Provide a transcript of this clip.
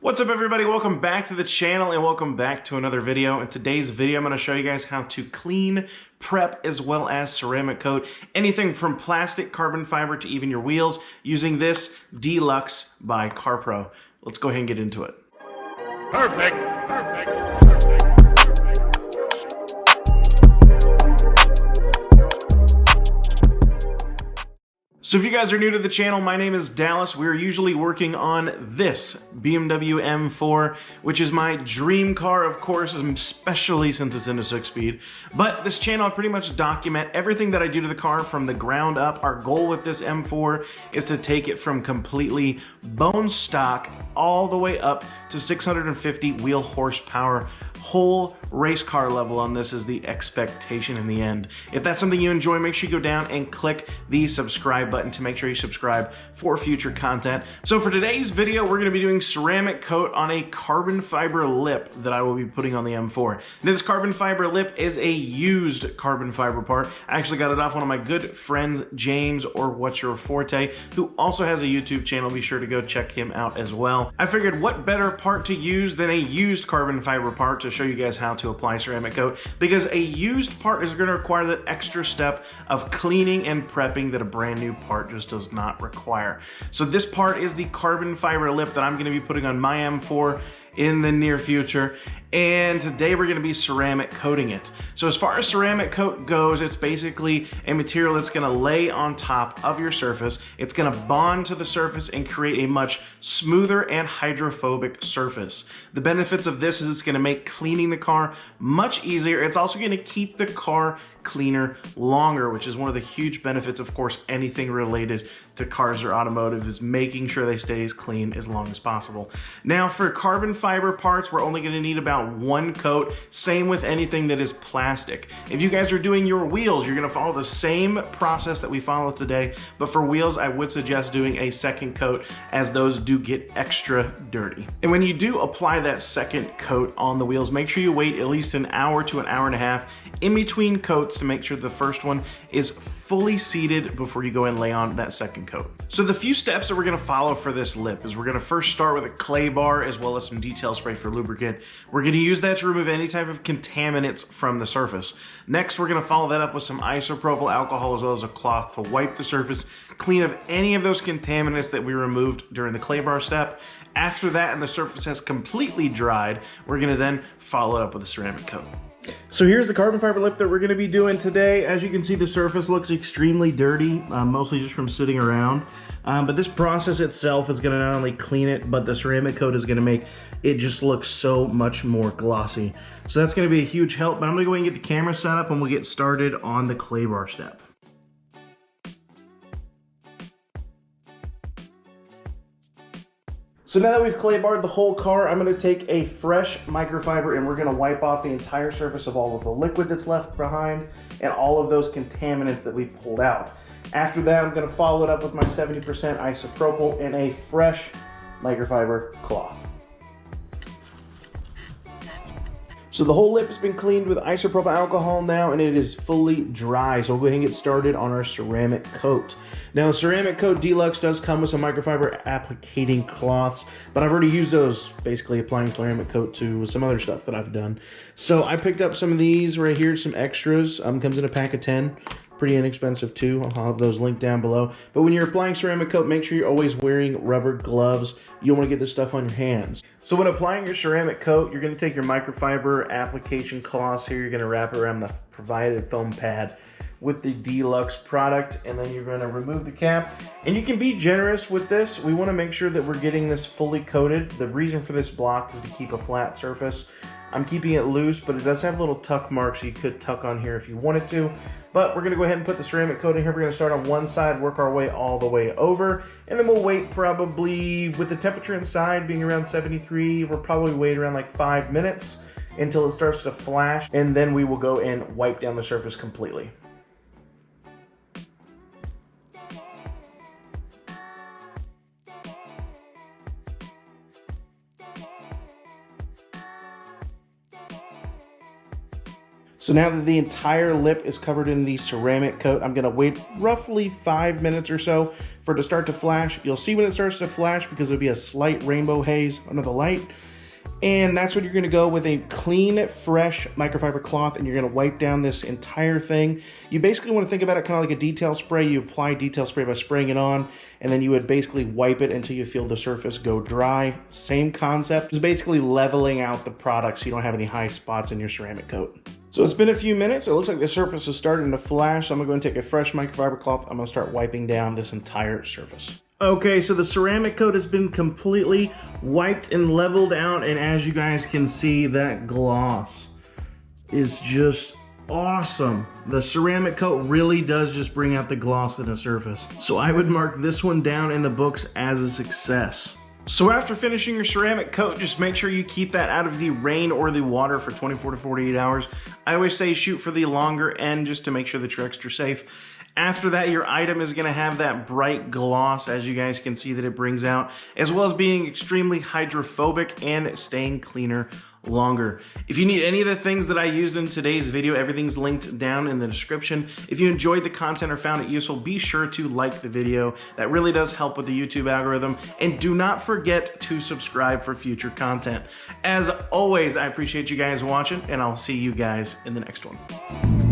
What's up everybody, welcome back to the channel and welcome back to another video. In today's video I'm going to show you guys how to clean, prep, as well as ceramic coat anything from plastic, carbon fiber to even your wheels using this Deluxe by CarPro. Let's go ahead and get into it. Perfect. So if you guys are new to the channel, my name is Dallas. We're usually working on this BMW M4, which is my dream car, of course, especially since it's in a 6-speed. But this channel, I pretty much document everything that I do to the car from the ground up. Our goal with this M4 is to take it from completely bone stock all the way up to 650 wheel horsepower. Whole race car level on this is the expectation in the end. If that's something you enjoy, make sure you go down and click the subscribe button to make sure you subscribe for future content. So for today's video, we're going to be doing ceramic coat on a carbon fiber lip that I will be putting on the M4. Now this carbon fiber lip is a used carbon fiber part. I actually got it off one of my good friends, James, or What's Your Forte, who also has a YouTube channel. Be sure to go check him out as well. I figured what better part to use than a used carbon fiber part to show you guys how to apply ceramic coat, because a used part is going to require that extra step of cleaning and prepping that a brand new part just does not require. So this part is the carbon fiber lip that I'm going to be putting on my M4 in the near future, and today we're going to be ceramic coating it. So as far as ceramic coat goes, it's basically a material that's going to lay on top of your surface. It's going to bond to the surface and create a much smoother and hydrophobic surface. The benefits of this is it's going to make cleaning the car much easier. It's also going to keep the car cleaner longer, which is one of the huge benefits. Of course, anything related to cars or automotive is making sure they stay as clean as long as possible. Now for carbon fiber parts, we're only going to need about one coat. Same with anything that is plastic. If you guys are doing your wheels, you're going to follow the same process that we follow today, but for wheels I would suggest doing a second coat, as those do get extra dirty. And when you do apply that second coat on the wheels, make sure you wait at least an hour to an hour and a half in between coats to make sure the first one is fully seated before you go and lay on that second coat. So the few steps that we're going to follow for this lip is we're going to first start with a clay bar as well as some detail spray for lubricant. We're going to use that to remove any type of contaminants from the surface. Next, we're going to follow that up with some isopropyl alcohol as well as a cloth to wipe the surface, clean up any of those contaminants that we removed during the clay bar step. After that, and the surface has completely dried, we're going to then follow it up with a ceramic coat. So here's the carbon fiber lip that we're going to be doing today. As you can see, the surface looks extremely dirty, mostly just from sitting around. But this process itself is going to not only clean it, but the ceramic coat is going to make it just look so much more glossy. So that's going to be a huge help. But I'm going to go ahead and get the camera set up and we'll get started on the clay bar step. So now that we've clay barred the whole car, I'm going to take a fresh microfiber and we're going to wipe off the entire surface of all of the liquid that's left behind and all of those contaminants that we pulled out. After that, I'm going to follow it up with my 70% isopropyl and a fresh microfiber cloth. So the whole lip has been cleaned with isopropyl alcohol now, and it is fully dry. So we'll go ahead and get started on our ceramic coat. Now, the ceramic coat Deluxe does come with some microfiber applicating cloths, but I've already used those, basically applying ceramic coat to some other stuff that I've done. So I picked up some of these right here, some extras. Comes in a pack of 10. Pretty inexpensive too. I'll have those linked down below. But when you're applying ceramic coat, make sure you're always wearing rubber gloves. You don't want to get this stuff on your hands. So when applying your ceramic coat, you're going to take your microfiber application cloths here. You're going to wrap it around the provided foam pad with the Deluxe product, and then you're going to remove the cap. And you can be generous with this. We want to make sure that we're getting this fully coated. The reason for this block is to keep a flat surface. I'm keeping it loose, but it does have little tuck marks, so you could tuck on here if you wanted to. But we're going to go ahead and put the ceramic coat in here. We're going to start on one side, work our way all the way over, and then we'll wait probably, with the temperature inside being around 73, we'll probably wait around like 5 minutes until it starts to flash, and then we will go and wipe down the surface completely. So now that the entire lip is covered in the ceramic coat, I'm gonna wait roughly 5 minutes or so for it to start to flash. You'll see when it starts to flash because there'll be a slight rainbow haze under the light. And that's when you're gonna go with a clean, fresh microfiber cloth, and you're gonna wipe down this entire thing. You basically wanna think about it kind of like a detail spray. You apply detail spray by spraying it on, and then you would basically wipe it until you feel the surface go dry. Same concept, just basically leveling out the product so you don't have any high spots in your ceramic coat. So it's been a few minutes. It looks like the surface is starting to flash. So I'm gonna go and take a fresh microfiber cloth. I'm gonna start wiping down this entire surface. Okay, so the ceramic coat has been completely wiped and leveled out, and as you guys can see, that gloss is just awesome. The ceramic coat really does just bring out the gloss in the surface. So I would mark this one down in the books as a success. So after finishing your ceramic coat, just make sure you keep that out of the rain or the water for 24 to 48 hours. I always say shoot for the longer end just to make sure that you're extra safe. After that, your item is gonna have that bright gloss, as you guys can see that it brings out, as well as being extremely hydrophobic and staying cleaner longer. If you need any of the things that I used in today's video, everything's linked down in the description. If you enjoyed the content or found it useful, be sure to like the video. That really does help with the YouTube algorithm. And do not forget to subscribe for future content. As always, I appreciate you guys watching, and I'll see you guys in the next one.